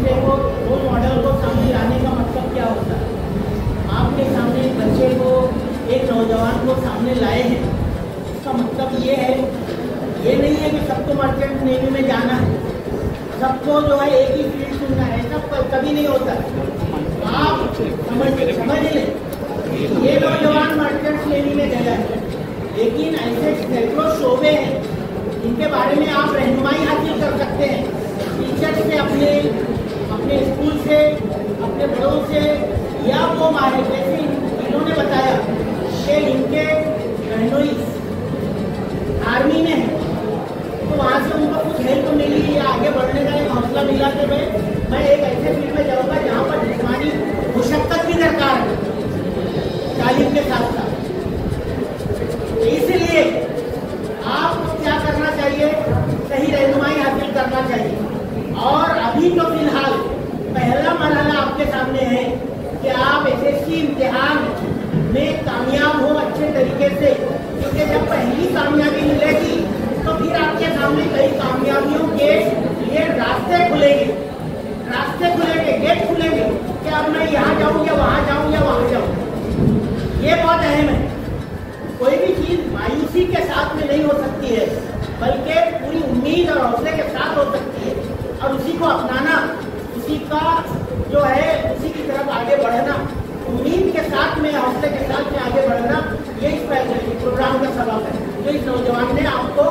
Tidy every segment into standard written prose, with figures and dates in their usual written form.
से वो role model को सामने लाने का मतलब क्या होता है? आपके सामने एक बच्चे को, एक नौजवान को सामने लाए हैं, इसका मतलब ये है, ये नहीं है कि सबको मर्चेंट नेवी में जाना है, सबको जो है एक ही फील्ड चुनना है, सब कभी नहीं होता। आप समझ लें, ये नौजवान मर्चेंट नेवी में गया है, लेकिन ऐसे सैकड़ों शोबे हैं जिनके बारे में आप रहनुमाई हासिल कर सकते हैं टीचर से, अपने स्कूल से, अपने बड़ों से, या वो मारे जैसे इन्होंने बताया कि इनके बहनोई आर्मी में है, तो वहाँ से उनको कुछ हेल्प मिली या आगे बढ़ने का एक हौसला मिला कि मैं एक ऐसे फील्ड में जाऊँगा जहाँ पर जिस्मानी मुशक्कत भी दरकार है तालीम के साथ साथ। इसलिए आपको क्या करना चाहिए? सही रहनुमाई हासिल करना चाहिए। और अभी तो फिलहाल पहला मरहला आपके सामने है कि आप एसएससी इम्तिहान में कामयाब हो अच्छे तरीके से, क्योंकि जब पहली कामयाबी मिलेगी तो फिर आपके सामने कई कामयाबियों के लिए रास्ते खुलेंगे, गेट खुलेंगे कि अब मैं यहाँ जाऊँ या वहाँ जाऊँ या वहाँ जाऊँ। ये बहुत अहम है। कोई भी चीज़ मायूसी के साथ में नहीं हो सकती है, बल्कि पूरी उम्मीद और हौसले के साथ हो सकती है, और उसी को अपनाना, उसी का जो है उसी की तरफ आगे बढ़ना, उम्मीद के साथ में, हौसले के साथ में आगे बढ़ना, ये इस प्रोग्राम का सबक है जो इस नौजवान ने आपको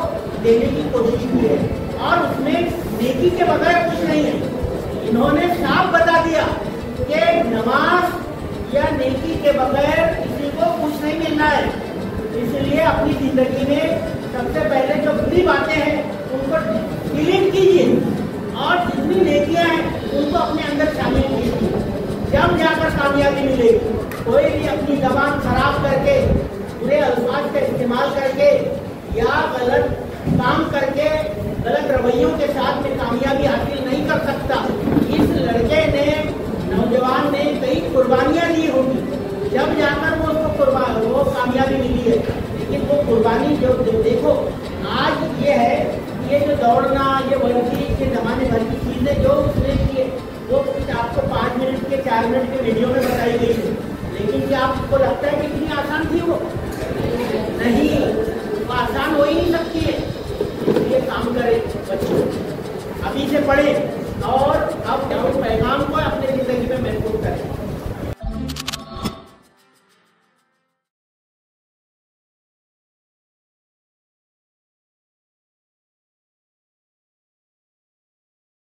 देने की कोशिश की है। और उसमें नेकी के बगैर कुछ नहीं है। इन्होंने साफ बता दिया कि नमाज या नेकी के बगैर किसी को कुछ नहीं मिलना है। इसलिए अपनी जिंदगी में सबसे पहले जो बुरी बातें हैं उनको डिलीट कीजिए, और जितनी नेकियां हैं उनको अपने अंदर शामिल कीजिए, जब जाकर कामयाबी मिलेगी। कोई भी अपनी जबान खराब करके, बुरे अल्फाज का इस्तेमाल करके या गलत काम करके, गलत रवैयों के साथ में कामयाबी हासिल नहीं कर सकता। इस लड़के ने, नौजवान ने कई कुर्बानियां दी होंगी, जब जाकर वो कामयाबी मिली है। लेकिन वो कुर्बानी जो देखो आज ये है, ये जो दौड़ना, ये वर्जी के जमाने भर की चीजें जो उसने की है, वो कुछ आपको 5 मिनट के 4 मिनट के वीडियो में बताई गई है। लेकिन क्या आपको लगता है कि इतनी आसान थी वो? नहीं, वो आसान हो ही नहीं सकती है। ये काम करें बच्चों, अभी से पढ़े।